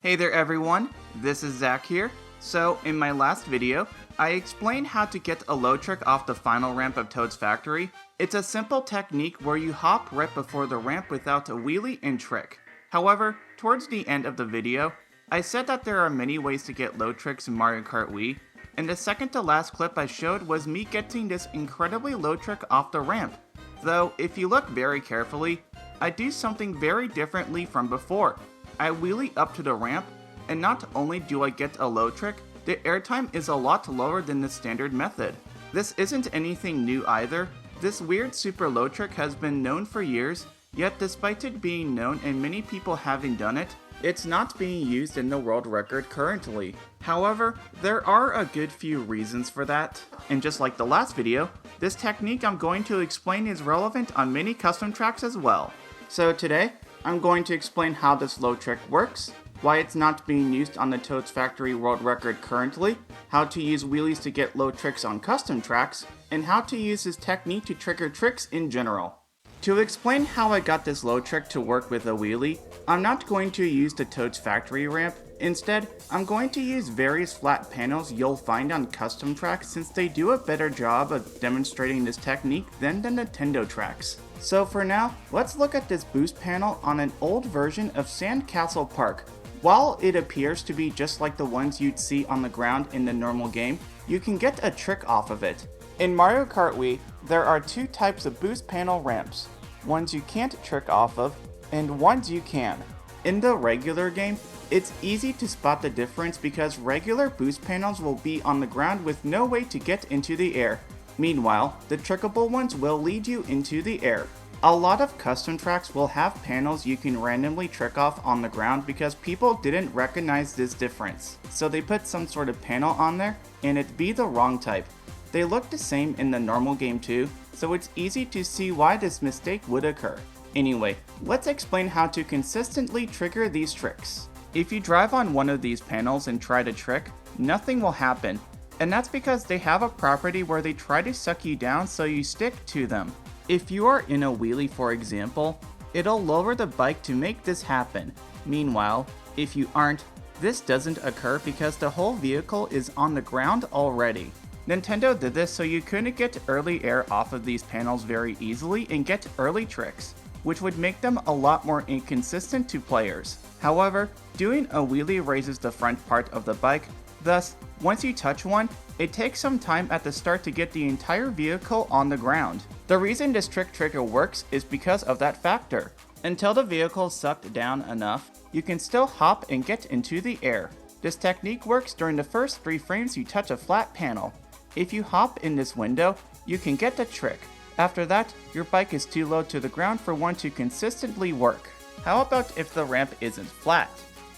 Hey there everyone, this is Zach here. So in my last video, I explained how to get a low trick off the final ramp of Toad's Factory. It's a simple technique where you hop right before the ramp without a wheelie and trick. However, towards the end of the video, I said that there are many ways to get low tricks in Mario Kart Wii, and the second to last clip I showed was me getting this incredibly low trick off the ramp. Though, if you look very carefully, I do something very differently from before. I wheelie up to the ramp, and not only do I get a low trick, the airtime is a lot lower than the standard method. This isn't anything new either. This weird super low trick has been known for years, yet despite it being known and many people having done it, it's not being used in the world record currently. However, there are a good few reasons for that. And just like the last video, this technique I'm going to explain is relevant on many custom tracks as well. So today, I'm going to explain how this low trick works, why it's not being used on the Toad's Factory world record currently, how to use wheelies to get low tricks on custom tracks, and how to use this technique to trigger tricks in general. To explain how I got this low trick to work with a wheelie, I'm not going to use the Toad's Factory ramp. Instead, I'm going to use various flat panels you'll find on custom tracks since they do a better job of demonstrating this technique than the Nintendo tracks. So for now, let's look at this boost panel on an old version of Sandcastle Park. While it appears to be just like the ones you'd see on the ground in the normal game, you can get a trick off of it. In Mario Kart Wii, there are two types of boost panel ramps, ones you can't trick off of, and ones you can. In the regular game, it's easy to spot the difference because regular boost panels will be on the ground with no way to get into the air. Meanwhile, the trickable ones will lead you into the air. A lot of custom tracks will have panels you can randomly trick off on the ground because people didn't recognize this difference. So they put some sort of panel on there, and it'd be the wrong type. They look the same in the normal game too, so it's easy to see why this mistake would occur. Anyway, let's explain how to consistently trigger these tricks. If you drive on one of these panels and try to trick, nothing will happen. And that's because they have a property where they try to suck you down so you stick to them. If you are in a wheelie for example, it'll lower the bike to make this happen. Meanwhile, if you aren't, this doesn't occur because the whole vehicle is on the ground already. Nintendo did this so you couldn't get early air off of these panels very easily and get early tricks, which would make them a lot more inconsistent to players. However, doing a wheelie raises the front part of the bike, thus, once you touch one, it takes some time at the start to get the entire vehicle on the ground. The reason this trick trigger works is because of that factor. Until the vehicle is sucked down enough, you can still hop and get into the air. This technique works during the first 3 frames you touch a flat panel. If you hop in this window, you can get the trick. After that, your bike is too low to the ground for one to consistently work. How about if the ramp isn't flat?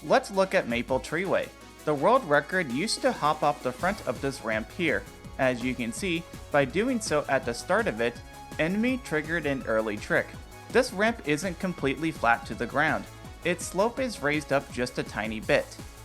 Let's look at Maple Treeway. The world record used to hop off the front of this ramp here. As you can see, by doing so at the start of it, enemy triggered an early trick. This ramp isn't completely flat to the ground. Its slope is raised up just a tiny bit.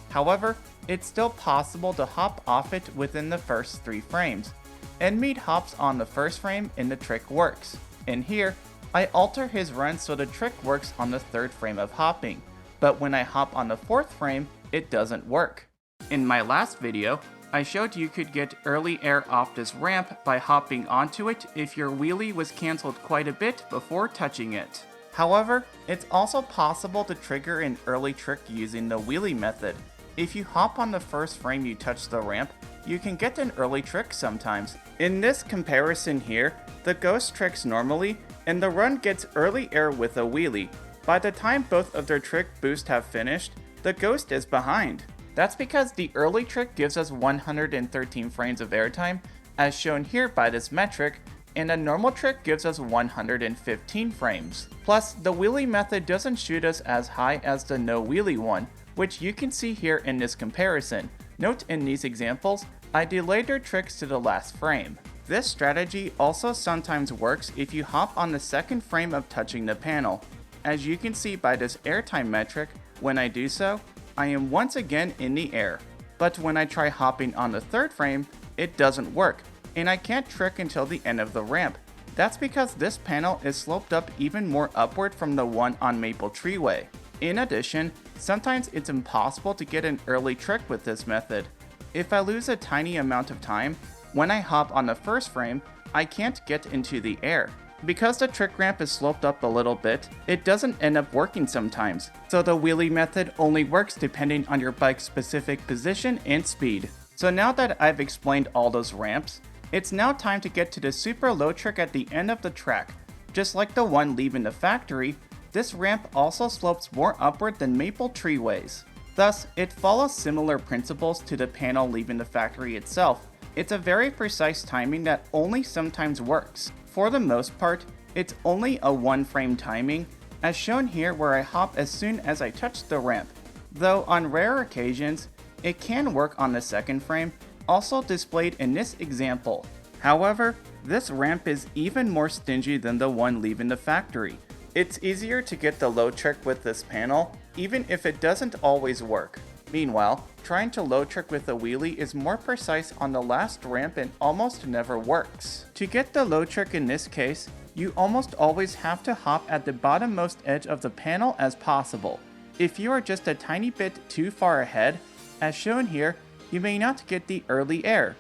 However, it's still possible to hop off it within the first 3 frames. Enemy hops on the first frame and the trick works. And here, I alter his run so the trick works on the 3rd frame of hopping. But when I hop on the 4th frame, it doesn't work. In my last video, I showed you could get early air off this ramp by hopping onto it if your wheelie was cancelled quite a bit before touching it. However, it's also possible to trigger an early trick using the wheelie method. If you hop on the first frame you touch the ramp, you can get an early trick sometimes. In this comparison here, the ghost tricks normally, and the run gets early air with a wheelie. By the time both of their trick boosts have finished, the ghost is behind. That's because the early trick gives us 113 frames of airtime, as shown here by this metric, and a normal trick gives us 115 frames. Plus, the wheelie method doesn't shoot us as high as the no wheelie one, which you can see here in this comparison. Note in these examples, I delayed their tricks to the last frame. This strategy also sometimes works if you hop on the 2nd frame of touching the panel. As you can see by this airtime metric, when I do so, I am once again in the air. But when I try hopping on the 3rd frame, it doesn't work, and I can't trick until the end of the ramp. That's because this panel is sloped up even more upward from the one on Maple Treeway. In addition, sometimes it's impossible to get an early trick with this method. If I lose a tiny amount of time, when I hop on the first frame, I can't get into the air. Because the trick ramp is sloped up a little bit, it doesn't end up working sometimes, so the wheelie method only works depending on your bike's specific position and speed. So now that I've explained all those ramps, it's now time to get to the super low trick at the end of the track. Just like the one leaving the factory, this ramp also slopes more upward than Maple Treeways. Thus, it follows similar principles to the panel leaving the factory itself. It's a very precise timing that only sometimes works. For the most part, it's only a one frame timing, as shown here where I hop as soon as I touch the ramp. Though on rare occasions, it can work on the second frame, also displayed in this example. However, this ramp is even more stingy than the one leaving the factory. It's easier to get the low trick with this panel, even if it doesn't always work. Meanwhile, trying to low trick with a wheelie is more precise on the last ramp and almost never works. To get the low trick in this case, you almost always have to hop at the bottommost edge of the panel as possible. If you are just a tiny bit too far ahead, as shown here, you may not get the early air,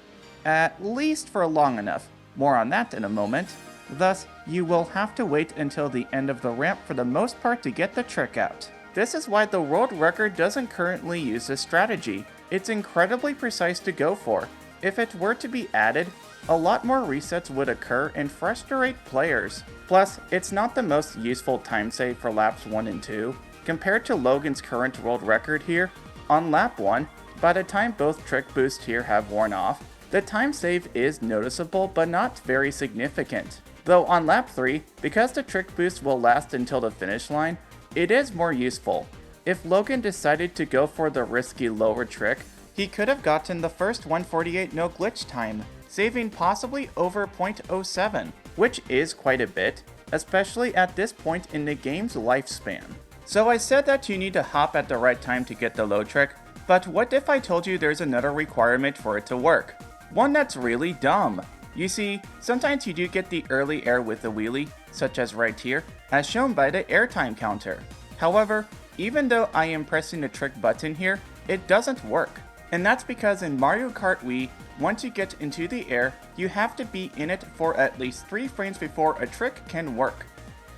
at least for long enough. More on that in a moment. Thus, you will have to wait until the end of the ramp for the most part to get the trick out. This is why the world record doesn't currently use this strategy. It's incredibly precise to go for. If it were to be added, a lot more resets would occur and frustrate players. Plus, it's not the most useful time save for laps 1 and 2. Compared to Logan's current world record here, on lap 1, by the time both trick boosts here have worn off, the time save is noticeable but not very significant. Though on lap 3, because the trick boost will last until the finish line, it is more useful. If Logan decided to go for the risky lower trick, he could have gotten the first 148 no glitch time, saving possibly over 0.07, which is quite a bit, especially at this point in the game's lifespan. So I said that you need to hop at the right time to get the low trick, but what if I told you there's another requirement for it to work? One that's really dumb. You see, sometimes you do get the early air with the wheelie, such as right here, as shown by the airtime counter. However, even though I am pressing the trick button here, it doesn't work. And that's because in Mario Kart Wii, once you get into the air, you have to be in it for at least 3 frames before a trick can work.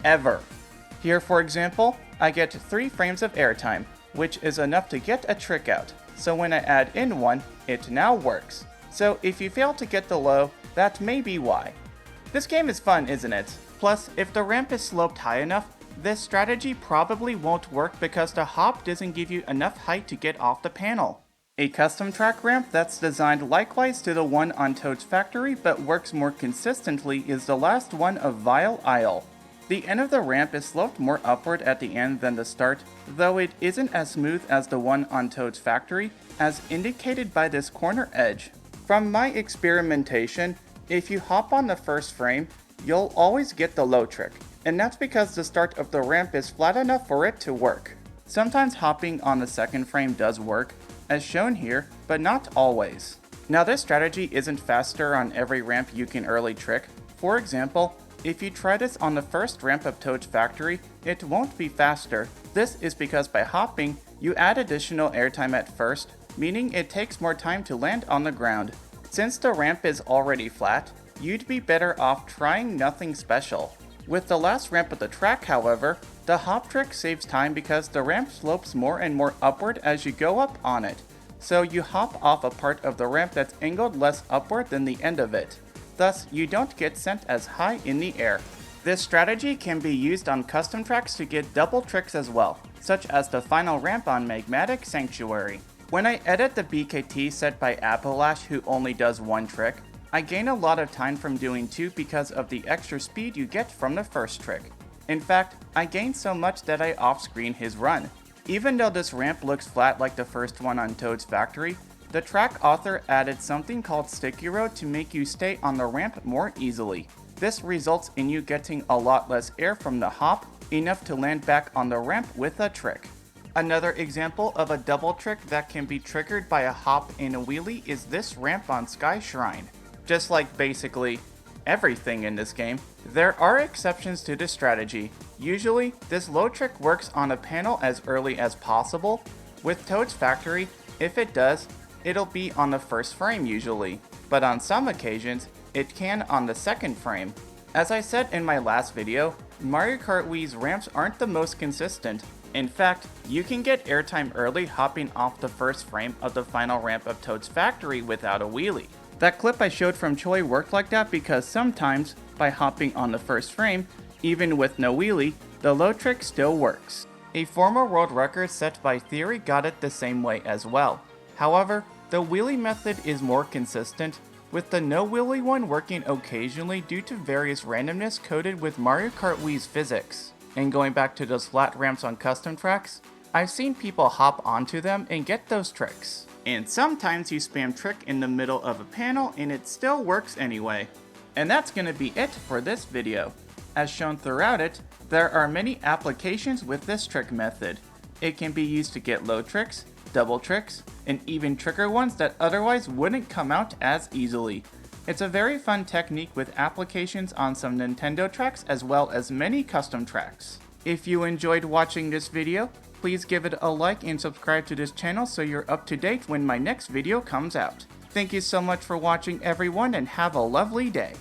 Ever. Here, for example, I get 3 frames of airtime, which is enough to get a trick out. So when I add in one, it now works. So if you fail to get the low, that may be why. This game is fun, isn't it? Plus, if the ramp is sloped high enough, this strategy probably won't work because the hop doesn't give you enough height to get off the panel. A custom track ramp that's designed likewise to the one on Toad's factory but works more consistently is the last one of Vile Isle. The end of the ramp is sloped more upward at the end than the start, though it isn't as smooth as the one on Toad's factory, as indicated by this corner edge. From my experimentation, if you hop on the first frame, you'll always get the low trick, and that's because the start of the ramp is flat enough for it to work. Sometimes hopping on the second frame does work, as shown here, but not always. Now this strategy isn't faster on every ramp you can early trick. For example, if you try this on the first ramp of Toad's factory, it won't be faster. This is because by hopping, you add additional airtime at first, meaning it takes more time to land on the ground. Since the ramp is already flat, you'd be better off trying nothing special. With the last ramp of the track, however, the hop trick saves time because the ramp slopes more and more upward as you go up on it, so you hop off a part of the ramp that's angled less upward than the end of it. Thus, you don't get sent as high in the air. This strategy can be used on custom tracks to get double tricks as well, such as the final ramp on Magmatic Sanctuary. When I edit the BKT set by Appalash who only does one trick, I gain a lot of time from doing 2 because of the extra speed you get from the first trick. In fact, I gain so much that I off-screen his run. Even though this ramp looks flat like the first one on Toad's factory, the track author added something called Sticky Road to make you stay on the ramp more easily. This results in you getting a lot less air from the hop, enough to land back on the ramp with a trick. Another example of a double trick that can be triggered by a hop and a wheelie is this ramp on Sky Shrine. Just like basically everything in this game, there are exceptions to this strategy. Usually, this low trick works on a panel as early as possible. With Toad's Factory, if it does, it'll be on the first frame usually, but on some occasions, it can on the second frame. As I said in my last video, Mario Kart Wii's ramps aren't the most consistent. In fact, you can get airtime early hopping off the first frame of the final ramp of Toad's Factory without a wheelie. That clip I showed from Choi worked like that because sometimes, by hopping on the first frame, even with no wheelie, the low trick still works. A former world record set by Theory got it the same way as well. However, the wheelie method is more consistent, with the no wheelie one working occasionally due to various randomness coded with Mario Kart Wii's physics. And going back to those flat ramps on custom tracks, I've seen people hop onto them and get those tricks. And sometimes you spam trick in the middle of a panel and it still works anyway. And that's gonna be it for this video. As shown throughout it, there are many applications with this trick method. It can be used to get low tricks, double tricks, and even trickier ones that otherwise wouldn't come out as easily. It's a very fun technique with applications on some Nintendo tracks as well as many custom tracks. If you enjoyed watching this video, please give it a like and subscribe to this channel so you're up to date when my next video comes out. Thank you so much for watching everyone and have a lovely day.